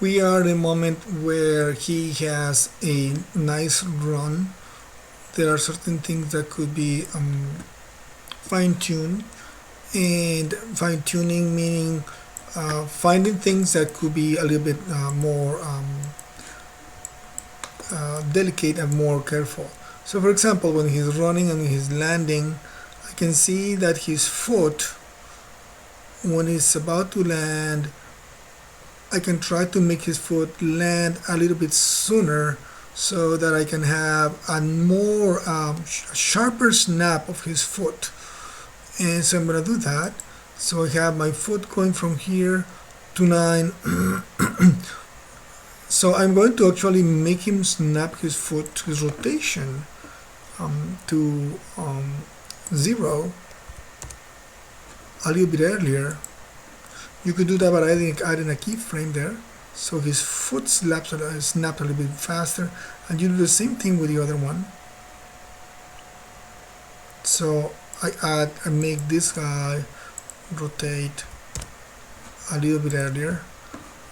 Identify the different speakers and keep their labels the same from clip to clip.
Speaker 1: We are in a moment where he has a nice run. There are certain things that could be fine-tuned, and fine-tuning meaning finding things that could be a little bit more delicate and more careful. So for example, when he's running and he's landing, I can see that his foot, when he's about to land, I can try to make his foot land a little bit sooner so that I can have a more sharper snap of his foot. And so I'm going to do that. So I have my foot going from here to 9. So I'm going to actually make him snap his foot, his rotation to 0 a little bit earlier. You could do that by adding a keyframe there, so his foot snapped a little bit faster, and you do the same thing with the other one. So I make this guy rotate a little bit earlier.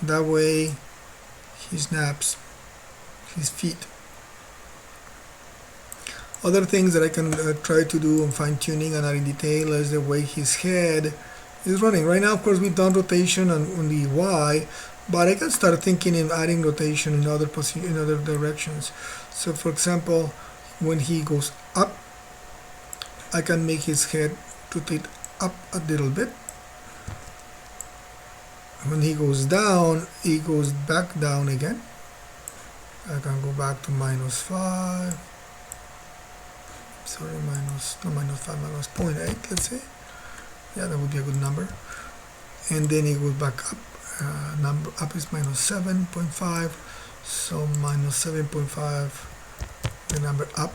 Speaker 1: That way he snaps his feet. Other things that I can try to do in fine-tuning and adding detail is the way his head is running. Right now, of course, we've done rotation on the Y, but I can start thinking in adding rotation in other directions. So for example, when he goes up, I can make his head rotate up a little bit. When he goes down, he goes back down again. I can go back to -5. Sorry, -0.8, let's say. Yeah, that would be a good number. And then he goes back up. Number up is -7.5. So -7.5, the number up.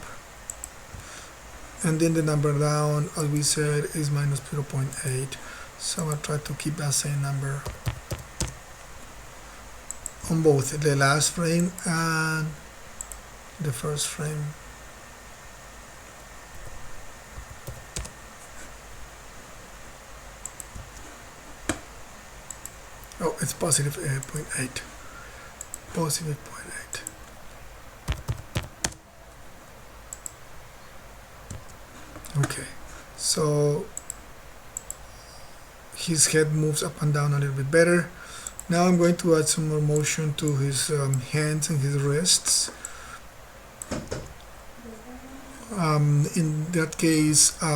Speaker 1: And then the number down, as we said, is -0.8. So I'm going to try to keep that same number on both the last frame and the first frame. Oh, it's positive 0.8. Positive 0.8. Okay, so his head moves up and down a little bit better. Now I'm going to add some more motion to his hands and his wrists. In that case, I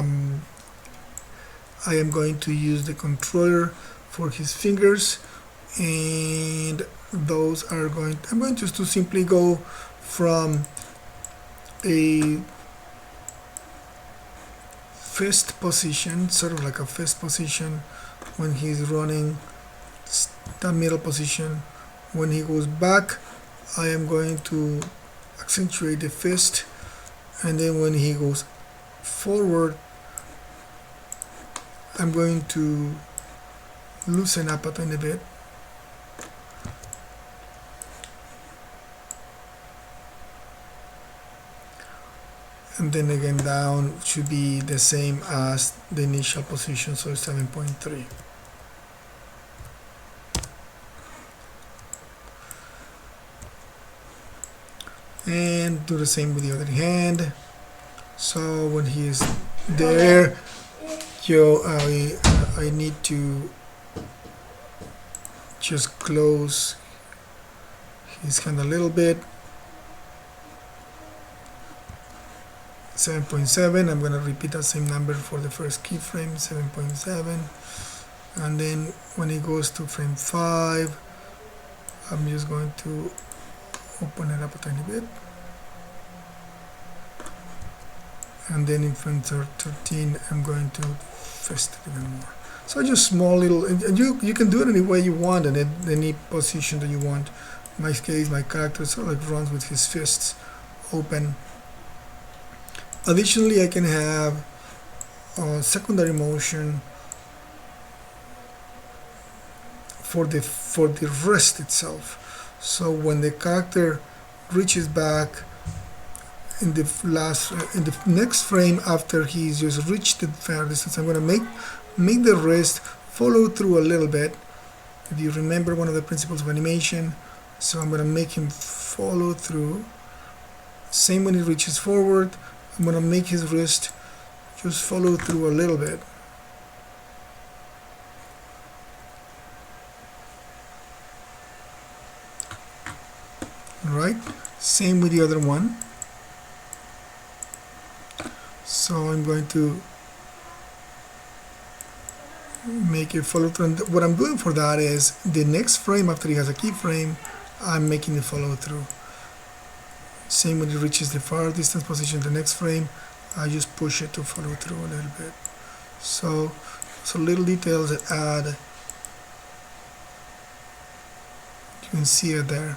Speaker 1: am going to use the controller for his fingers, and those are going, I'm going just to simply go from a fist position, sort of like a fist position when he's running, the middle position. When he goes back, I am going to accentuate the fist, and then when he goes forward, I'm going to loosen up a tiny bit. And then again down should be the same as the initial position, so 7.3. And do the same with the other hand. So when he is there, I need to just close his hand a little bit. 7.7. I'm going to repeat that same number for the first keyframe, 7.7. And then when it goes to frame 5, I'm just going to open it up a tiny bit. And then in frame 13, I'm going to fist it even more. So just small little, and you can do it any way you want and any position that you want. In my case, my character sort of like runs with his fists open. Additionally, I can have secondary motion for the wrist itself. So when the character reaches back in the next frame after he's just reached the fair distance, I'm going to make the wrist follow through a little bit, If you remember one of the principles of animation, so I'm going to make him follow through. Same when he reaches forward, I'm going to make his wrist just follow through a little bit. Alright, same with the other one. So I'm going to make it follow through. And what I'm doing for that is the next frame after he has a keyframe, I'm making it follow through. Same when it reaches the far distance position, the next frame, I just push it to follow through a little bit. So little details that add. You can see it there.